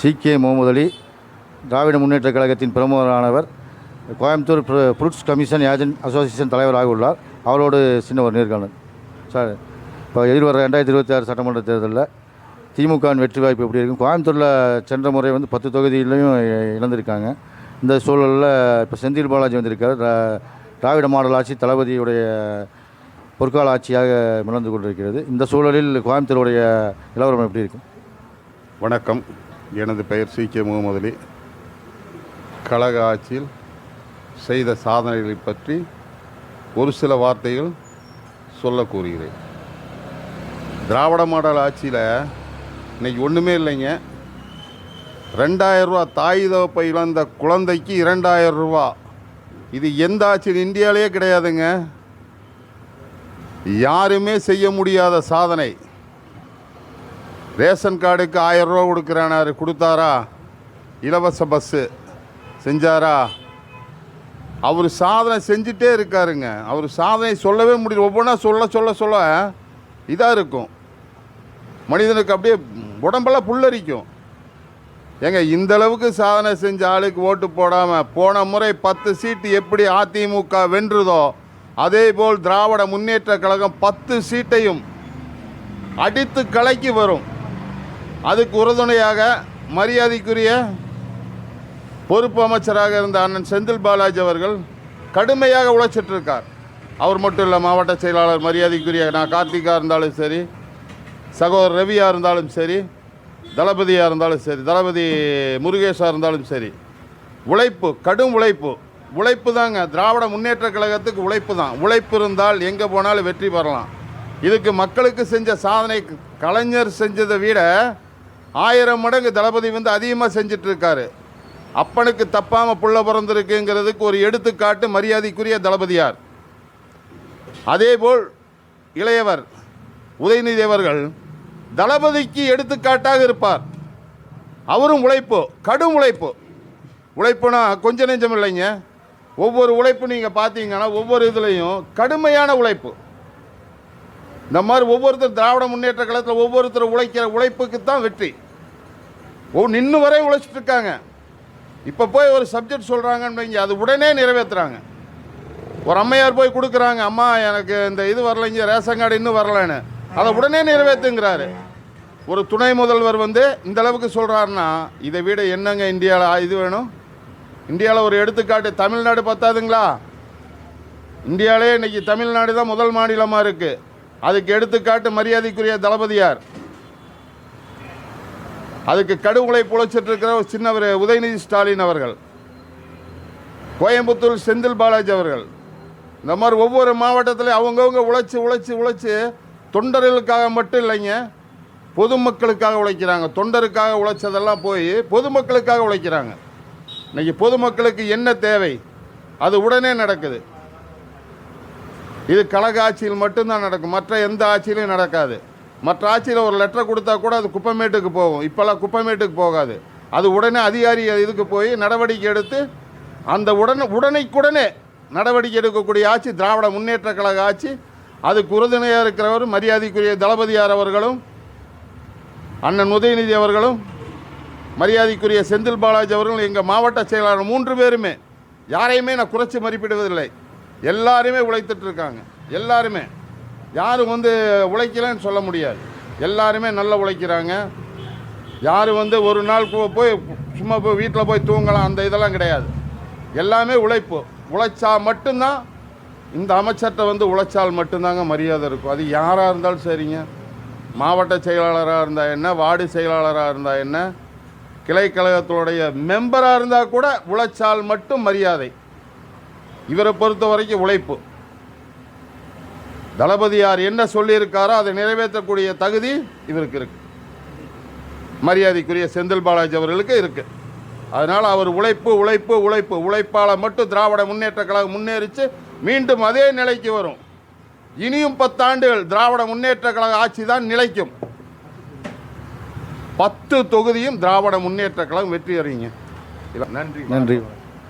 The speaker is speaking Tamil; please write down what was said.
சி.கே. முகமது அலி, திராவிட முன்னேற்ற கழகத்தின் பிரமுகரானவர். Coimbatore fruits commission agent association தலைவராக உள்ளார். அவரோடு சின்ன ஒரு நேர்காணல். சார், இப்போ எதிர்வர 2026 சட்டமன்ற தேர்தலில் திமுகவின் வெற்றி வாய்ப்பு எப்படி இருக்கும்? கோயம்புத்தூரில் சென்ற முறை 10 தொகுதியிலையும் இழந்திருக்காங்க. இந்த சூழலில் இப்போ செந்தில் பாலாஜி வந்திருக்கார். திராவிட மாடல் ஆட்சி தளபதியுடைய பொற்கால ஆட்சியாக மிளந்து கொண்டிருக்கிறது. இந்த சூழலில் கோயம்புத்தூருடைய நிலவரம் எப்படி இருக்கும்? வணக்கம். எனது பெயர் சி.கே. முகமது அலி. கழக ஆட்சியில் செய்த சாதனைகளை பற்றி ஒரு சில வார்த்தைகள் சொல்ல கூறுகிறேன். திராவிட மாடல் ஆட்சியில் இன்றைக்கி ஒன்றுமே இல்லைங்க. 2000 ரூபா தாய் தகப்பை இழந்த குழந்தைக்கு 2000 ரூபா. இது எந்த ஆட்சியில் இந்தியாவிலே கிடையாதுங்க. யாருமே செய்ய முடியாத சாதனை. ரேஷன் கார்டுக்கு 1000 ரூபா கொடுக்குறானாரு, கொடுத்தாரா? இலவச பஸ்ஸு செஞ்சாரா? அவர் சாதனை செஞ்சிட்டே இருக்காருங்க. அவர் சாதனை சொல்லவே முடியல. ஒவ்வொன்றா சொல்ல இதாக இருக்கும். மனிதனுக்கு அப்படியே உடம்பெல்லாம் புல்லரிக்கும். ஏங்க, இந்தளவுக்கு சாதனை செஞ்ச ஆளுக்கு ஓட்டு போடாமல் போன முறை 10 சீட்டு எப்படி அதிமுக வென்றுதோ அதேபோல் திராவிட முன்னேற்ற கழகம் 10 சீட்டையும் அடித்து கலக்கி வரும். அதுக்கு உறுதுணையாக மரியாதைக்குரிய பொறுப்பு அமைச்சராக இருந்த அண்ணன் செந்தில் பாலாஜி அவர்கள் கடுமையாக உழைச்சிட்ருக்கார். அவர் மட்டும் இல்லை, மாவட்ட செயலாளர் மரியாதைக்குரிய நான் கார்த்திகா இருந்தாலும் சரி, சகோதரர் ரவியாக இருந்தாலும் சரி, தளபதியாக இருந்தாலும் சரி, தளபதி முருகேஷாக இருந்தாலும் சரி, உழைப்பு, கடும் உழைப்பு தாங்க. திராவிட முன்னேற்ற கழகத்துக்கு உழைப்பு தான். உழைப்பு இருந்தால் எங்கே போனாலும் வெற்றி பெறலாம். இதுக்கு மக்களுக்கு செஞ்ச சாதனை கலைஞர் செஞ்சதை விட 1000 மடங்கு தளபதி அதிகமாக செஞ்சிட்ருக்காரு. அப்பனுக்கு தப்பாமல் புள்ள பிறந்திருக்குங்கிறதுக்கு ஒரு எடுத்துக்காட்டு மரியாதைக்குரிய தளபதியார். அதேபோல் இளையவர் உதயநிதி அவர்கள் தளபதிக்கு எடுத்துக்காட்டாக இருப்பார். அவரும் உழைப்பு, கடும் உழைப்புனா கொஞ்சம் நெஞ்சம் இல்லைங்க. ஒவ்வொரு உழைப்பு நீங்கள் பார்த்தீங்கன்னா ஒவ்வொரு இதுலேயும் கடுமையான உழைப்பு. இந்த மாதிரி ஒவ்வொருத்தர் திராவிட முன்னேற்ற கழகத்தில் ஒவ்வொருத்தர் உழைக்கிற உழைப்புக்கு தான் வெற்றி. நின்று வரை உழைச்சிட்டு இருக்காங்க. இப்போ போய் ஒரு சப்ஜெக்ட் சொல்கிறாங்கன்னு வைங்க, அது உடனே நிறைவேற்றுறாங்க. ஒரு அம்மையார் போய் கொடுக்குறாங்க, அம்மா எனக்கு இந்த இது வரலைங்க, ரேஷன் கார்டு இன்னும் வரலன்னு, அதை உடனே நிறைவேற்றுங்கிறாரு. ஒரு துணை முதல்வர் இந்த அளவுக்கு சொல்கிறாருன்னா இதை விட என்னங்க இந்தியாவில் இது வேணும்? இந்தியாவில் ஒரு எடுத்துக்காட்டு தமிழ்நாடு பத்தாதுங்களா? இந்தியாவிலே இன்றைக்கி தமிழ்நாடு தான் முதல் மாநிலமாக இருக்குது. அதுக்கு எடுத்துக்காட்டு மரியாதைக்குரிய தளபதியார். அதுக்கு கடும் உழைப்பு உழைச்சிட்ருக்கிற ஒரு சின்னவர் உதயநிதி ஸ்டாலின் அவர்கள், கோயம்புத்தூர் செந்தில் பாலாஜி அவர்கள். இந்த மாதிரி ஒவ்வொரு மாவட்டத்திலையும் அவங்கவுங்க உழைச்சி தொண்டர்களுக்காக மட்டும் இல்லைங்க, பொதுமக்களுக்காக உழைக்கிறாங்க. தொண்டருக்காக உழைச்சதெல்லாம் போய் பொதுமக்களுக்காக உழைக்கிறாங்க. இன்றைக்கி பொதுமக்களுக்கு என்ன தேவை அது உடனே நடக்குது. இது கழக ஆட்சியில் மட்டும்தான் நடக்கும், மற்ற எந்த ஆட்சியிலையும் நடக்காது. மற்ற ஆட்சியில் ஒரு லெட்டர் கொடுத்தா கூட அது குப்பமேட்டுக்கு போகும். இப்போல்லாம் குப்பமேட்டுக்கு போகாது. அது உடனே அதிகாரி இதுக்கு போய் நடவடிக்கை எடுத்து அந்த உடனே நடவடிக்கை எடுக்கக்கூடிய ஆட்சி திராவிட முன்னேற்ற கழக ஆட்சி. அதுக்கு உறுதுணையாக இருக்கிறவர் மரியாதைக்குரிய தளபதியார் அவர்களும், அண்ணன் உதயநிதி அவர்களும், மரியாதைக்குரிய செந்தில் பாலாஜி அவர்களும், எங்கள் மாவட்ட செயலாளர் 3 பேருமே யாரையுமே நான் குறைச்சி மதிப்பிடுவதில்லை. எல்லாருமே உழைத்துட்ருக்காங்க. எல்லாருமே யாரும் உழைக்கலன்னு சொல்ல முடியாது. எல்லாருமே நல்லா உழைக்கிறாங்க. யாரும் ஒரு நாள் போய் சும்மா போய் வீட்டில் போய் தூங்கலாம் அந்த இதெல்லாம் கிடையாது. எல்லாமே உழைச்சா மட்டும்தான் இந்த அமைச்சர்கிட்ட உழைச்சால் மட்டும்தாங்க மரியாதை இருக்கும். அது யாராக இருந்தாலும் சரிங்க. மாவட்ட செயலாளராக இருந்தால் என்ன, வார்டு செயலாளராக இருந்தால் என்ன, கிளை கழகத்தினுடைய மெம்பராக இருந்தால் கூட உழைச்சால் மட்டும் மரியாதை. இவரை பொறுத்த வரைக்கும் உழைப்பு. தளபதியார் என்ன சொல்லியிருக்காரோ அதை நிறைவேற்றக்கூடிய தகுதி இவருக்கு இருக்கு, மரியாதைக்குரிய செந்தில் பாலாஜி அவர்களுக்கு இருக்கு. அதனால் அவர் உழைப்பால் மட்டும் திராவிட முன்னேற்ற கழகம் முன்னேறிச்சு மீண்டும் அதே நிலைக்கு வரும். இனியும் 10 ஆண்டுகள் திராவிட முன்னேற்ற கழக ஆட்சி தான் நிலைக்கும். 10 தொகுதியும் திராவிட முன்னேற்ற கழகம் வெற்றி அறிங்க. நன்றி. நன்றி.